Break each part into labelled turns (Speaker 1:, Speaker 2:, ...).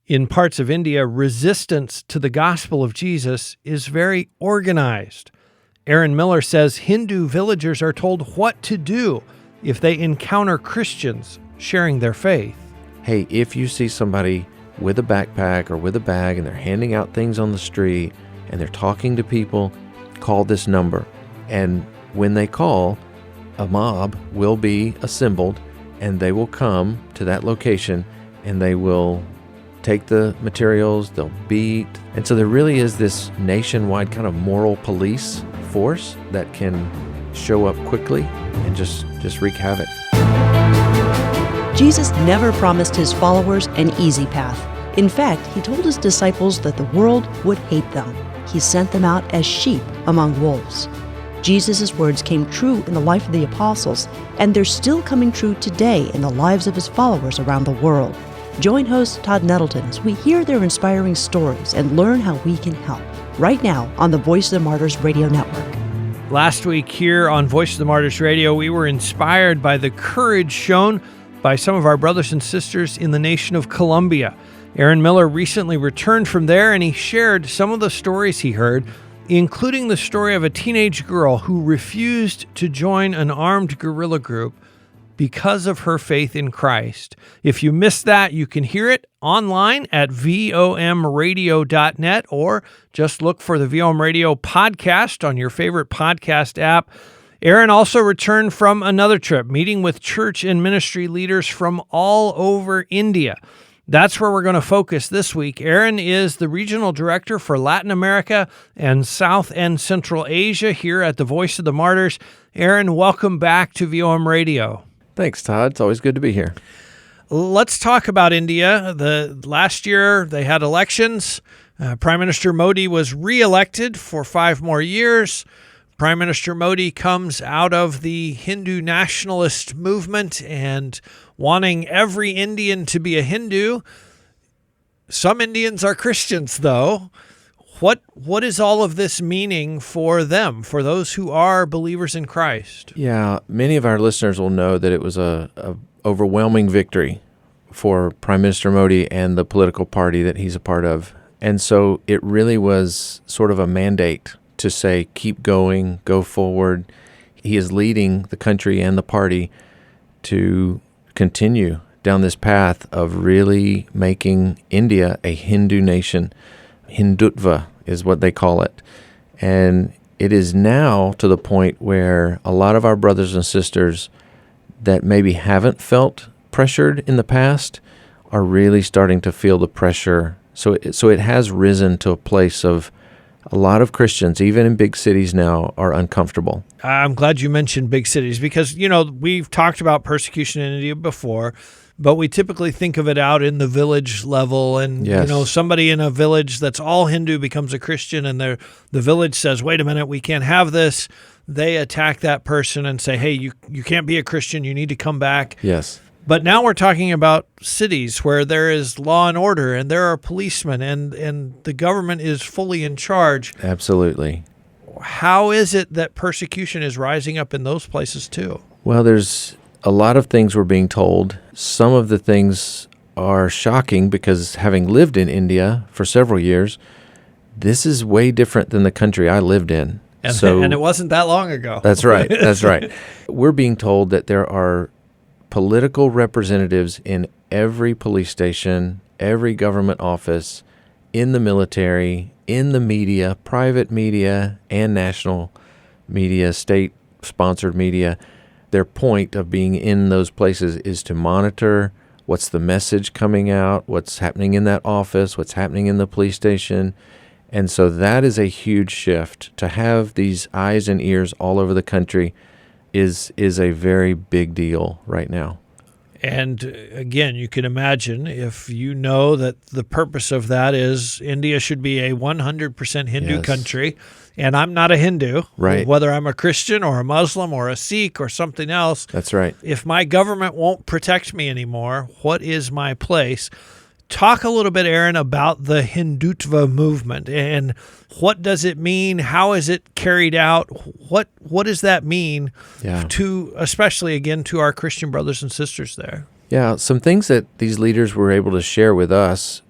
Speaker 1: In parts of India, resistance to the gospel of Jesus is very organized. Aaron Miller says Hindu villagers are told what to do if they encounter Christians sharing their faith.
Speaker 2: Hey, if you see somebody with a backpack or with a bag and they're handing out things on the street and they're talking to people, call this number. And when they call, a mob will be assembled and they will come to that location and they will take the materials, they'll beat. And so there really is this nationwide kind of moral police force that can show up quickly and just wreak havoc.
Speaker 3: Jesus never promised his followers an easy path. In fact, he told his disciples that the world would hate them. He sent them out as sheep among wolves. Jesus' words came true in the life of the apostles, and they're still coming true today in the lives of his followers around the world. Join host Todd Nettleton as we hear their inspiring stories and learn how we can help. Right now on the Voice of the Martyrs Radio Network.
Speaker 1: Last week here on Voice of the Martyrs Radio, we were inspired by the courage shown by some of our brothers and sisters in the nation of Colombia. Aaron Miller recently returned from there, and he shared some of the stories he heard, including the story of a teenage girl who refused to join an armed guerrilla group because of her faith in Christ. If you missed that, you can hear it online at vomradio.net, or just look for the VOM Radio podcast on your favorite podcast app. Aaron also returned from another trip, meeting with church and ministry leaders from all over India. That's where we're going to focus this week. Aaron is the regional director for Latin America and South and Central Asia here at the Voice of the Martyrs. Aaron, welcome back to VOM Radio.
Speaker 2: Thanks, Todd. It's always good to be here.
Speaker 1: Let's talk about India. Last year, they had elections. Prime Minister Modi was re-elected for 5 more years. Prime Minister Modi comes out of the Hindu-nationalist movement and wanting every Indian to be a Hindu. Some Indians are Christians, though. What is all of this meaning for them, for those who are believers in Christ?
Speaker 2: Yeah, many of our listeners will know that it was a overwhelming victory for Prime Minister Modi and the political party that he's a part of. And so it really was sort of a mandate to say, keep going, go forward. He is leading the country and the party to continue down this path of really making India a Hindu nation. Hindutva is what they call it. And it is now to the point where a lot of our brothers and sisters that maybe haven't felt pressured in the past are really starting to feel the pressure. So it has risen to a place of a lot of Christians, even in big cities now, are uncomfortable.
Speaker 1: I'm glad you mentioned big cities because, we've talked about persecution in India before, but we typically think of it out in the village level. And,
Speaker 2: yes.
Speaker 1: Somebody in a village that's all Hindu becomes a Christian and the village says, wait a minute, we can't have this. They attack that person and say, hey, you can't be a Christian. You need to come back.
Speaker 2: Yes.
Speaker 1: But now we're talking about cities where there is law and order and there are policemen and the government is fully in charge.
Speaker 2: Absolutely.
Speaker 1: How is it that persecution is rising up in those places too?
Speaker 2: Well, there's a lot of things we're being told. Some of the things are shocking because having lived in India for several years, this is way different than the country I lived in.
Speaker 1: And it wasn't that long ago.
Speaker 2: That's right. That's right. We're being told that there are political representatives in every police station, every government office, in the military, in the media, private media, and national media, state-sponsored media. Their point of being in those places is to monitor what's the message coming out, what's happening in that office, what's happening in the police station. And so that is a huge shift. To have these eyes and ears all over the country is a very big deal right now.
Speaker 1: And again, you can imagine if you know that the purpose of that is India should be a 100% Hindu
Speaker 2: Yes.
Speaker 1: country, and I'm not a Hindu,
Speaker 2: right?
Speaker 1: Whether I'm a Christian or a Muslim or a Sikh or something else.
Speaker 2: That's right.
Speaker 1: If my government won't protect me anymore, what is my place? Talk a little bit, Aaron, about the Hindutva movement and what does it mean? How is it carried out? What does that mean to, especially again, to our Christian brothers and sisters there?
Speaker 2: Yeah, some things that these leaders were able to share with us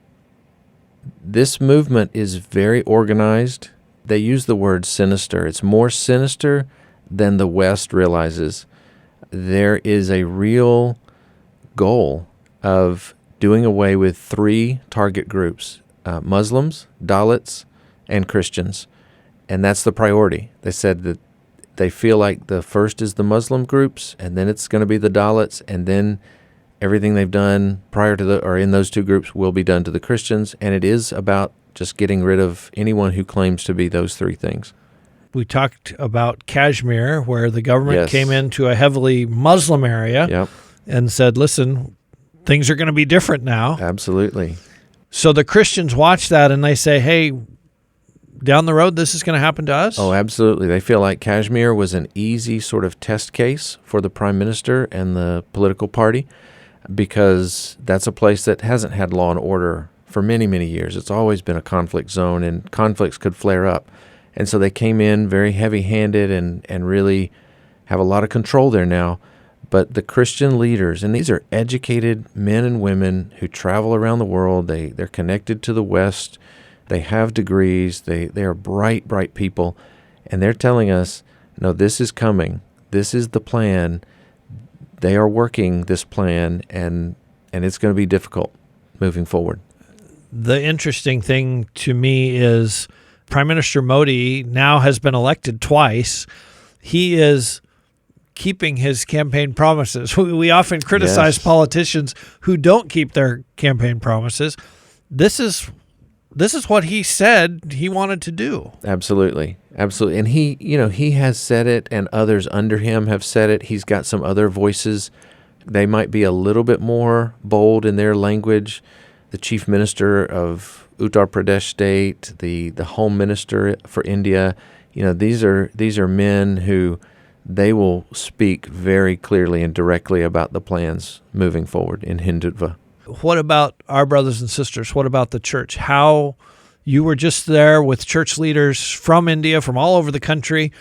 Speaker 2: this movement is very organized. They use the word sinister. It's more sinister than the West realizes. There is a real goal of doing away with 3 target groups, Muslims, Dalits, and Christians. And that's the priority. They said that they feel like the first is the Muslim groups, and then it's going to be the Dalits, and then everything they've done prior to or in those 2 groups will be done to the Christians. And it is about just getting rid of anyone who claims to be those 3 things.
Speaker 1: We talked about Kashmir, where the government
Speaker 2: Yes.
Speaker 1: came into a heavily Muslim area
Speaker 2: Yep,
Speaker 1: and said, listen, things are going to be different now.
Speaker 2: absolutely.
Speaker 1: So the Christians watch that and they say, hey, down the road, this is going to happen to us?
Speaker 2: Oh, absolutely. They feel like Kashmir was an easy sort of test case for the prime minister and the political party, because that's a place that hasn't had law and order for many, many years. It's always been a conflict zone, and conflicts could flare up. And so they came in very heavy-handed and really have a lot of control there now. But the Christian leaders, and these are educated men and women who travel around the world, they're connected to the West, they have degrees, they are bright, bright people, and they're telling us, no, this is coming. This is the plan. They are working this plan, and it's going to be difficult moving forward.
Speaker 1: The interesting thing to me is Prime Minister Modi now has been elected twice. He is keeping his campaign promises. We often criticize
Speaker 2: Yes.
Speaker 1: politicians who don't keep their campaign promises. This is what he said he wanted to do.
Speaker 2: Absolutely. Absolutely. And he has said it, and others under him have said it. He's got some other voices. They might be a little bit more bold in their language. The chief minister of Uttar Pradesh state, the home minister for India, these are men who they will speak very clearly and directly about the plans moving forward in Hindutva.
Speaker 1: What about our brothers and sisters? What about the church? How you were just there with church leaders from India, from all over the country.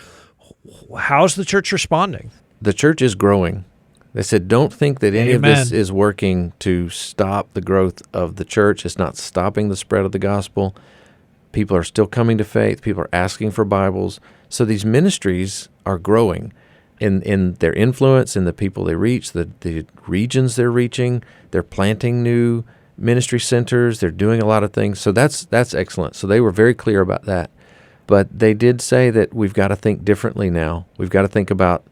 Speaker 1: How's the church responding?
Speaker 2: The church is growing. They said, don't think that any
Speaker 1: Amen.
Speaker 2: of this is working to stop the growth of the church. It's not stopping the spread of the gospel. People are still coming to faith. People are asking for Bibles. So these ministries are growing in their influence, in the people they reach, the regions they're reaching. They're planting new ministry centers. They're doing a lot of things. So that's excellent. So they were very clear about that. But they did say that we've got to think differently now. We've got to think about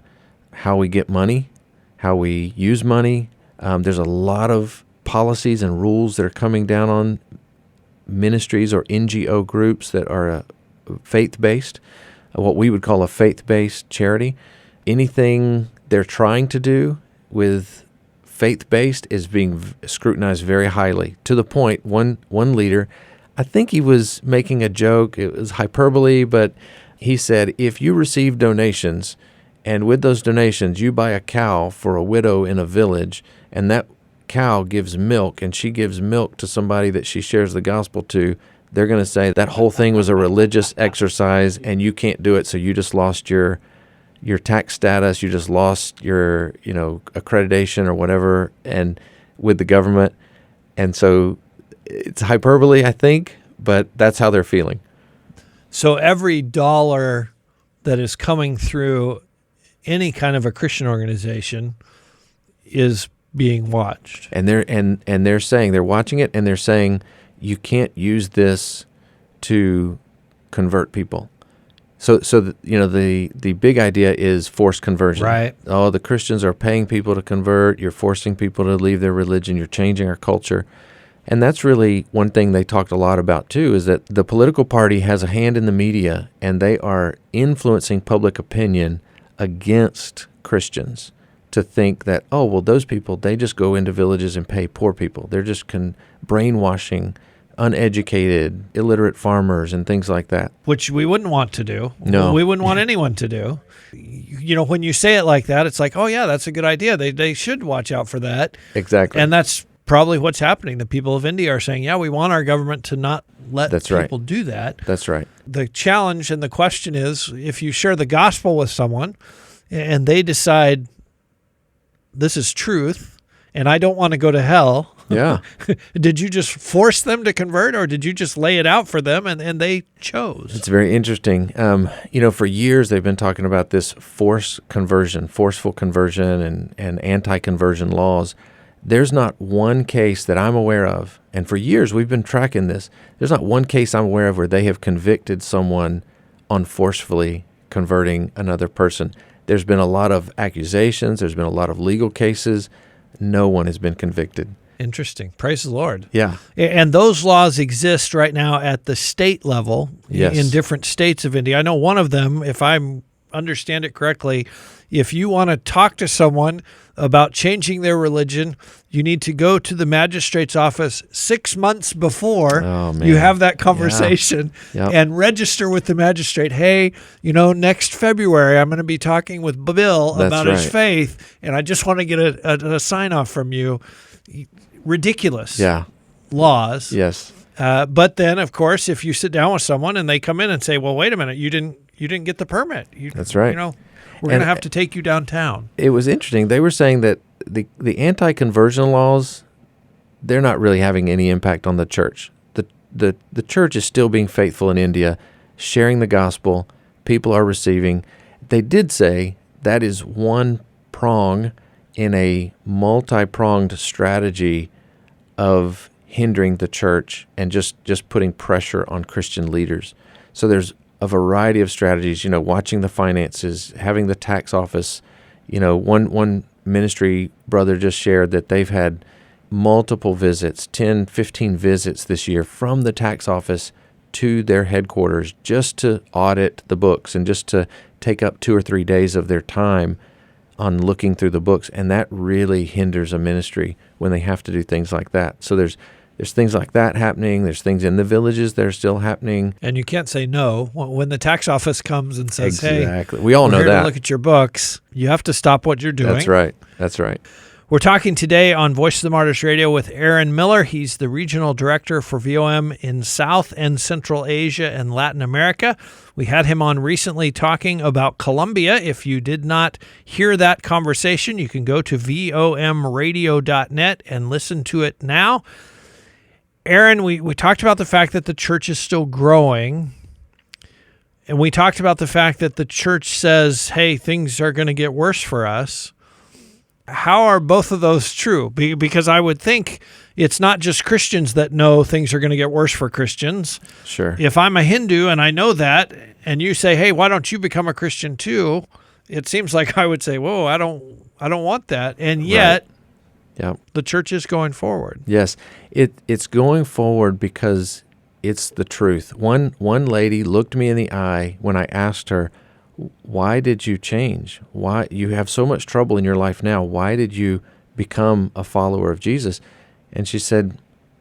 Speaker 2: how we get money, how we use money. There's a lot of policies and rules that are coming down on ministries or NGO groups that are faith-based, what we would call a faith-based charity. Anything they're trying to do with faith-based is being scrutinized very highly, to the point one leader, I think he was making a joke, it was hyperbole, but he said, if you receive donations and with those donations you buy a cow for a widow in a village, and that cow gives milk and she gives milk to somebody that she shares the gospel to, they're going to say that whole thing was a religious exercise and you can't do it, so you just lost your tax status, you just lost your, accreditation or whatever, and with the government. And so it's hyperbole, I think, but that's how they're feeling.
Speaker 1: So every dollar that is coming through any kind of a Christian organization is being watched.
Speaker 2: And they're saying, they're watching it, and they're saying, you can't use this to convert people. So the big idea is forced conversion.
Speaker 1: Right.
Speaker 2: Oh, the Christians are paying people to convert. You're forcing people to leave their religion. You're changing our culture. And that's really one thing they talked a lot about, too, is that the political party has a hand in the media, and they are influencing public opinion against Christians to think that, oh, well, those people, they just go into villages and pay poor people. They're just brainwashing uneducated, illiterate farmers and things like that.
Speaker 1: Which we wouldn't want to do.
Speaker 2: No.
Speaker 1: We wouldn't want anyone to do. When you say it like that, it's like, oh, yeah, that's a good idea. They should watch out for that.
Speaker 2: Exactly.
Speaker 1: And that's probably what's happening. The people of India are saying, yeah, we want our government to not let people do that.
Speaker 2: That's right.
Speaker 1: The challenge and the question is, if you share the gospel with someone and they decide this is truth and I don't want to go to hell,
Speaker 2: Yeah.
Speaker 1: Did you just force them to convert, or did you just lay it out for them and they chose?
Speaker 2: It's very interesting. For years they've been talking about this forceful conversion and anti-conversion laws. There's not one case that I'm aware of, and for years we've been tracking this. There's not one case I'm aware of where they have convicted someone on forcefully converting another person. There's been a lot of accusations. There's been a lot of legal cases. No one has been convicted.
Speaker 1: Interesting. Praise the Lord.
Speaker 2: Yeah.
Speaker 1: And those laws exist right now at the state level in different states of India. I know one of them, if I understand it correctly, if you want to talk to someone about changing their religion, you need to go to the magistrate's office 6 months before you have that conversation and register with the magistrate. Hey, next February, I'm going to be talking with Bill about his faith, and I just want to get a sign-off from you. Ridiculous laws.
Speaker 2: Yes.
Speaker 1: But then, of course, if you sit down with someone and they come in and say, well, wait a minute, you didn't get the permit.
Speaker 2: That's right.
Speaker 1: We're going to have to take you downtown.
Speaker 2: It was interesting. They were saying that the anti-conversion laws, they're not really having any impact on the church. The church is still being faithful in India, sharing the gospel. People are receiving. They did say that is one prong in a multi-pronged strategy of hindering the church and just putting pressure on Christian leaders. So there's a variety of strategies, watching the finances, having the tax office. One ministry brother just shared that they've had multiple visits, 10, 15 visits this year from the tax office to their headquarters just to audit the books and just to take up 2 or 3 days of their time on looking through the books. And that really hinders a ministry when they have to do things like that. So there's things like that happening. There's things in the villages that are still happening.
Speaker 1: And you can't say no. When the tax office comes and says,
Speaker 2: exactly. We all know
Speaker 1: we're here
Speaker 2: that.
Speaker 1: to look at your books, you have to stop what you're doing.
Speaker 2: That's right.
Speaker 1: We're talking today on Voice of the Martyrs Radio with Aaron Miller. He's the regional director for VOM in South and Central Asia and Latin America. We had him on recently talking about Colombia. If you did not hear that conversation, you can go to vomradio.net and listen to it now. Aaron, we talked about the fact that the church is still growing, and we talked about the fact that the church says, hey, things are going to get worse for us. How are both of those true? Because I would think it's not just Christians that know things are going to get worse for Christians.
Speaker 2: Sure.
Speaker 1: If I'm a Hindu and I know that, and you say, hey, why don't you become a Christian too? It seems like I would say, whoa, I don't want that. And yet, the church is going forward.
Speaker 2: Yes, it's going forward because it's the truth. One lady looked me in the eye when I asked her, why did you change? Why you have so much trouble in your life now? Why did you become a follower of Jesus? And she said,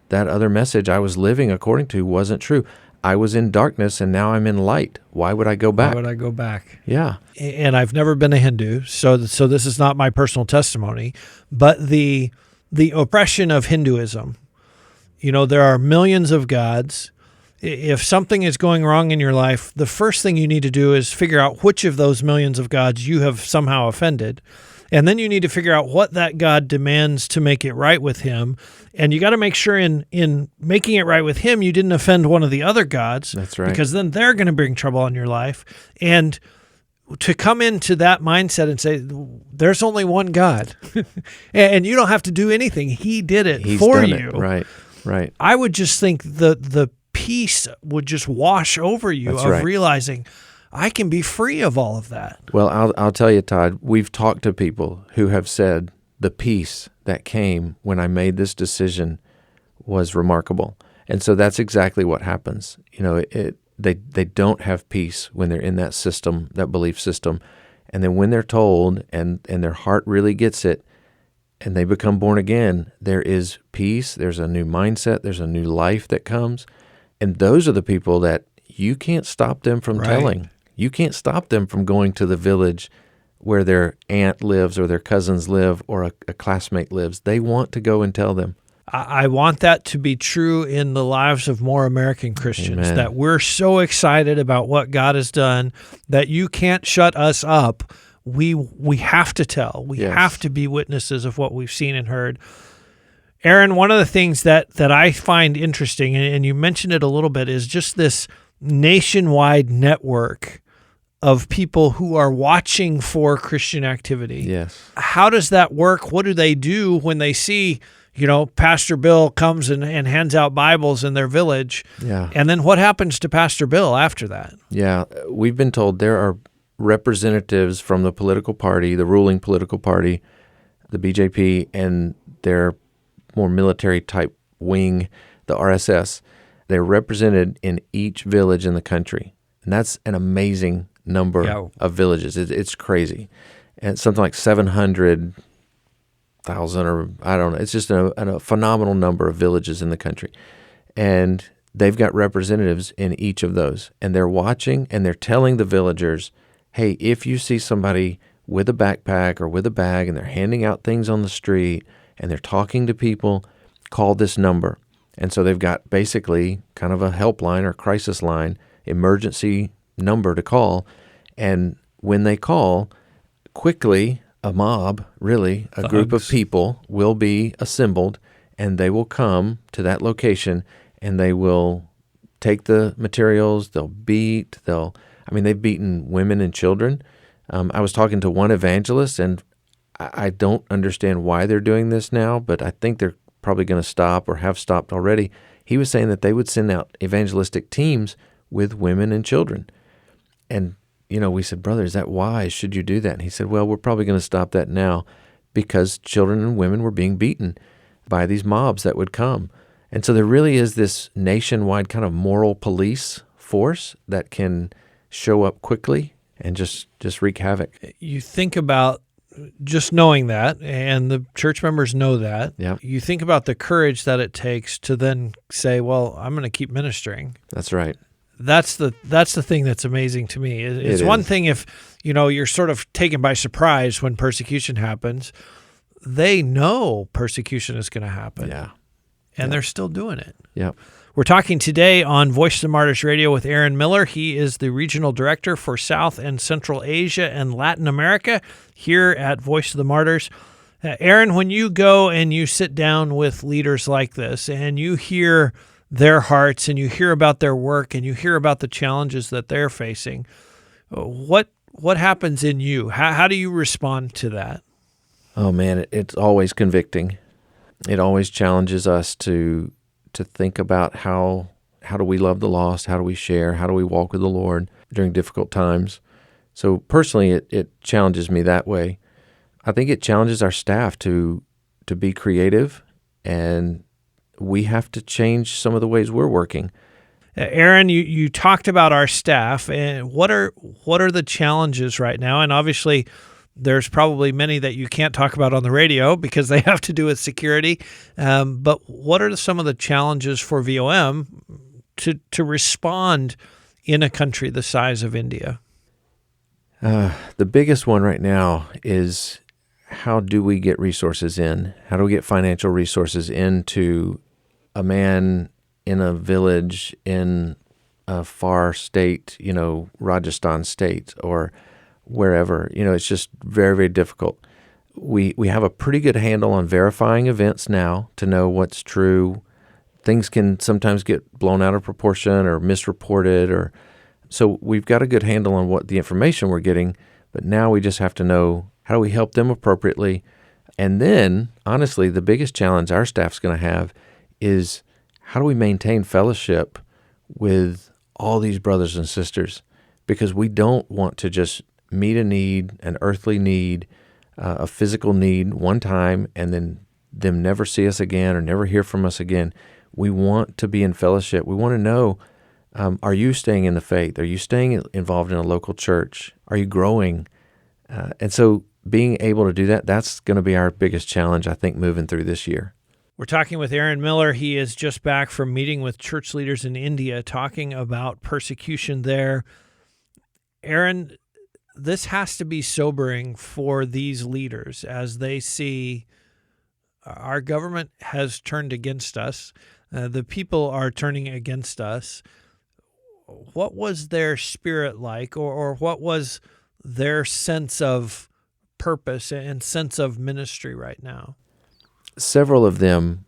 Speaker 2: that other message I was living according to wasn't true. I was in darkness and now I'm in light. Why would I go back?
Speaker 1: Why would I go back?
Speaker 2: Yeah.
Speaker 1: And I've never been a Hindu, so this is not my personal testimony, but the oppression of Hinduism, there are millions of gods. If something is going wrong in your life, the first thing you need to do is figure out which of those millions of gods you have somehow offended. And then you need to figure out what that God demands to make it right with him. And you got to make sure in making it right with him, you didn't offend one of the other gods.
Speaker 2: That's right.
Speaker 1: Because then they're going to bring trouble on your life. And to come into that mindset and say, there's only one God, and you don't have to do anything. He did it for you.
Speaker 2: Right.
Speaker 1: I would just think the peace would just wash over you realizing I can be free of all of that.
Speaker 2: Well, I'll tell you, Todd, we've talked to people who have said the peace that came when I made this decision was remarkable. And so that's exactly what happens. They don't have peace when they're in that system, that belief system. And then when they're told and their heart really gets it and they become born again, there is peace, there's a new mindset, there's a new life that comes. And those are the people that you can't stop them from telling. You can't stop them from going to the village where their aunt lives or their cousins live or a classmate lives. They want to go and tell them.
Speaker 1: I want that to be true in the lives of more American Christians,
Speaker 2: Amen.
Speaker 1: that we're so excited about what God has done that you can't shut us up. We have to tell. We have to be witnesses of what we've seen and heard. Aaron, one of the things that I find interesting, and you mentioned it a little bit, is just this nationwide network of people who are watching for Christian activity.
Speaker 2: Yes.
Speaker 1: How does that work? What do they do when they see, Pastor Bill comes and hands out Bibles in their village?
Speaker 2: Yeah.
Speaker 1: And then what happens to Pastor Bill after that?
Speaker 2: Yeah. We've been told there are representatives from the political party, the ruling political party, the BJP, and their more military type wing, the RSS. They're represented in each village in the country. And that's an amazing number of villages. It's crazy. And it's something like 700,000, or I don't know. It's just a phenomenal number of villages in the country. And they've got representatives in each of those. And they're watching and they're telling the villagers, hey, if you see somebody with a backpack or with a bag and they're handing out things on the street and they're talking to people, call this number. And so they've got basically kind of a helpline or crisis line, emergency number to call. And when they call, quickly a mob, really, a group of people will be assembled, and they will come to that location, and they will take the materials, they'll beat, they've beaten women and children. I was talking to one evangelist, and I don't understand why they're doing this now, but I think they're probably going to stop or have stopped already. He was saying that they would send out evangelistic teams with women and children. And, we said, brother, is that wise? Should you do that? And he said, well, we're probably going to stop that now because children and women were being beaten by these mobs that would come. And so there really is this nationwide kind of moral police force that can show up quickly and just wreak havoc.
Speaker 1: You think about just knowing that, and the church members know that.
Speaker 2: Yeah.
Speaker 1: You think about the courage that it takes to then say, well, I'm going to keep ministering.
Speaker 2: That's right.
Speaker 1: That's the thing that's amazing to me. It's one thing if, you're sort of taken by surprise when persecution happens. They know persecution is going to happen.
Speaker 2: Yeah.
Speaker 1: And they're still doing it.
Speaker 2: Yeah.
Speaker 1: We're talking today on Voice of the Martyrs Radio with Aaron Miller. He is the Regional Director for South and Central Asia and Latin America here at Voice of the Martyrs. Aaron, when you go and you sit down with leaders like this and you hear their hearts and you hear about their work and you hear about the challenges that they're facing, what happens in you? How do you respond to that?
Speaker 2: Oh, man, it's always convicting. It always challenges us to think about how do we love the lost, how do we share, how do we walk with the Lord during difficult times. So personally, it challenges me that way. I think it challenges our staff to be creative, and we have to change some of the ways we're working.
Speaker 1: Aaron, you talked about our staff, and what are the challenges right now? And obviously, there's probably many that you can't talk about on the radio because they have to do with security. But what are some of the challenges for VOM to respond in a country the size of India?
Speaker 2: The biggest one right now is how do we get resources in? How do we get financial resources into a man in a village in a far state, Rajasthan state or wherever? It's just very, very difficult. We have a pretty good handle on verifying events now to know what's true. Things can sometimes get blown out of proportion or misreported, so we've got a good handle on what the information we're getting, but now we just have to know how do we help them appropriately. And then, honestly, the biggest challenge our staff's going to have is how do we maintain fellowship with all these brothers and sisters? Because we don't want to just meet a need, an earthly need, a physical need one time, and then them never see us again or never hear from us again. We want to be in fellowship. We want to know, are you staying in the faith? Are you staying involved in a local church? Are you growing? And so being able to do that, that's going to be our biggest challenge, I think, moving through this year.
Speaker 1: We're talking with Aaron Miller. He is just back from meeting with church leaders in India, talking about persecution there. Aaron, this has to be sobering for these leaders as they see our government has turned against us. The people are turning against us. What was their spirit like, or what was their sense of purpose and sense of ministry right now?
Speaker 2: Several of them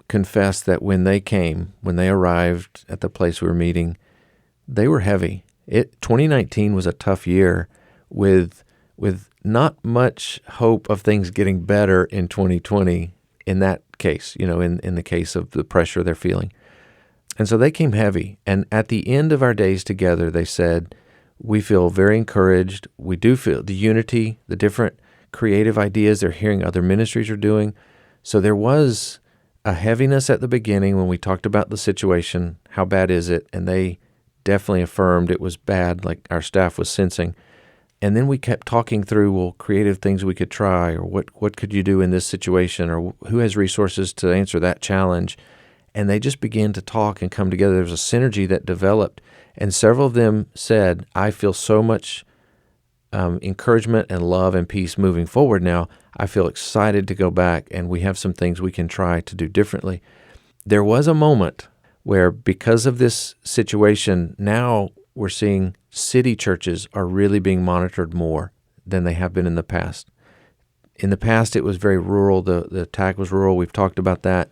Speaker 2: confess that when they arrived at the place we were meeting, they were heavy. 2019 was a tough year with not much hope of things getting better in 2020 in that case, in the case of the pressure they're feeling. And so they came heavy. And at the end of our days together, they said, we feel very encouraged. We do feel the unity, the different creative ideas they're hearing other ministries are doing. So there was a heaviness at the beginning when we talked about the situation, how bad is it? And they definitely affirmed it was bad, like our staff was sensing. And then we kept talking through, creative things we could try, or what could you do in this situation, or who has resources to answer that challenge? And they just began to talk and come together. There was a synergy that developed, and several of them said, I feel so much encouragement and love and peace moving forward now. I feel excited to go back, and we have some things we can try to do differently. There was a moment where, because of this situation, now we're seeing city churches are really being monitored more than they have been in the past. In the past, it was very rural. The attack was rural. We've talked about that.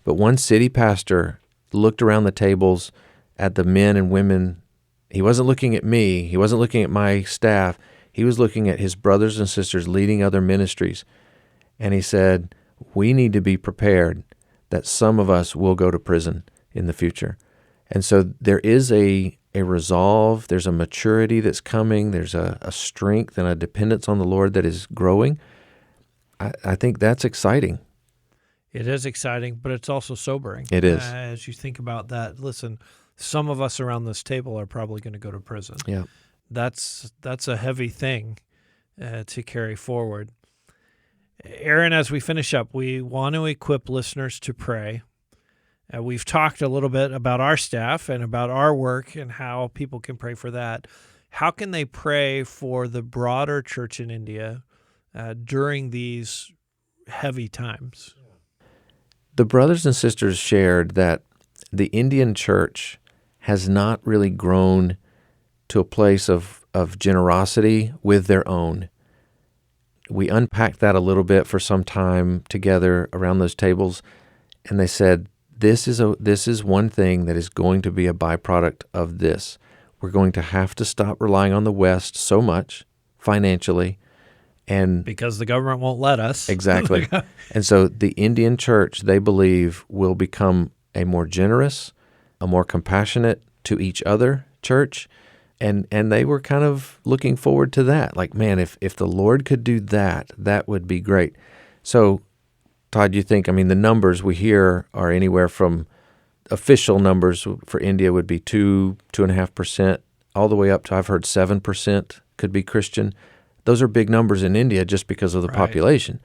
Speaker 2: But one city pastor looked around the tables at the men and women. He wasn't looking at me. He wasn't looking at my staff. He was looking at his brothers and sisters leading other ministries. And he said, we need to be prepared that some of us will go to prison in the future. And so there is a resolve, there's a maturity that's coming, there's a strength and a dependence on the Lord that is growing. I think that's exciting.
Speaker 1: It is exciting, but it's also sobering.
Speaker 2: It is.
Speaker 1: As you think about that, listen, some of us around this table are probably going to go to prison.
Speaker 2: Yeah.
Speaker 1: That's a heavy thing to carry forward. Aaron, as we finish up, we want to equip listeners to pray. We've talked a little bit about our staff and about our work and how people can pray for that. How can they pray for the broader church in India during these heavy times?
Speaker 2: The brothers and sisters shared that the Indian church has not really grown to a place of generosity with their own. We unpacked that a little bit for some time together around those tables, and they said, this is one thing that is going to be a byproduct of this. We're going to have to stop relying on the West so much financially. And
Speaker 1: because the government won't let us.
Speaker 2: Exactly. And so the Indian church, they believe, will become a more generous, a more compassionate to each other church. And they were kind of looking forward to that. Like, man, if the Lord could do that, that would be great. So, Todd, you think, the numbers we hear are anywhere from official numbers for India would be 2.5%, all the way up to, I've heard 7% could be Christian. Those are big numbers in India just because of the population.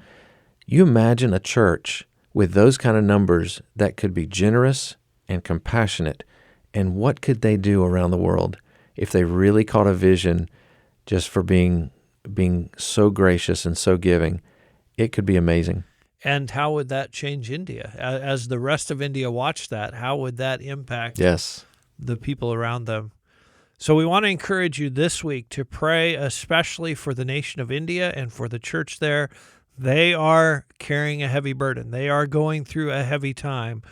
Speaker 2: You imagine a church with those kind of numbers that could be generous and compassionate, and what could they do around the world if they really caught a vision just for being so gracious and so giving? It could be amazing.
Speaker 1: And how would that change India? As the rest of India watched that, how would that impact the people around them? So we want to encourage you this week to pray especially for the nation of India and for the church there. They are carrying a heavy burden. They are going through a heavy time.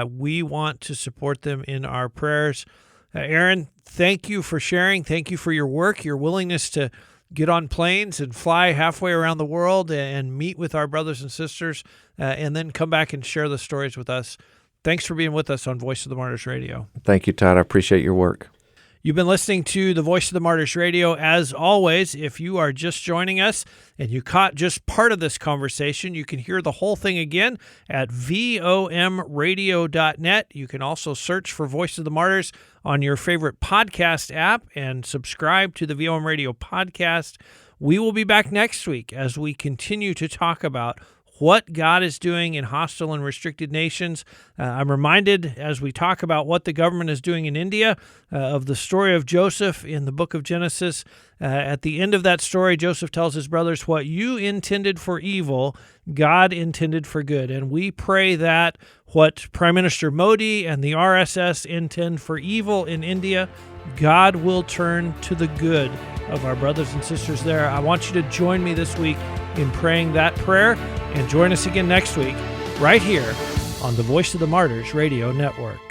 Speaker 1: We want to support them in our prayers. Aaron, thank you for sharing. Thank you for your work, your willingness to get on planes and fly halfway around the world and meet with our brothers and sisters and then come back and share the stories with us. Thanks for being with us on Voice of the Martyrs Radio.
Speaker 2: Thank you, Todd. I appreciate your work.
Speaker 1: You've been listening to the Voice of the Martyrs Radio. As always, if you are just joining us and you caught just part of this conversation, you can hear the whole thing again at vomradio.net. You can also search for Voice of the Martyrs on your favorite podcast app and subscribe to the VOM Radio podcast. We will be back next week as we continue to talk about what God is doing in hostile and restricted nations. I'm reminded as we talk about what the government is doing in India of the story of Joseph in the book of Genesis. At the end of that story, Joseph tells his brothers, what you intended for evil, God intended for good. And we pray that what Prime Minister Modi and the RSS intend for evil in India, God will turn to the good of our brothers and sisters there. I want you to join me this week in praying that prayer, and join us again next week right here on the Voice of the Martyrs Radio Network.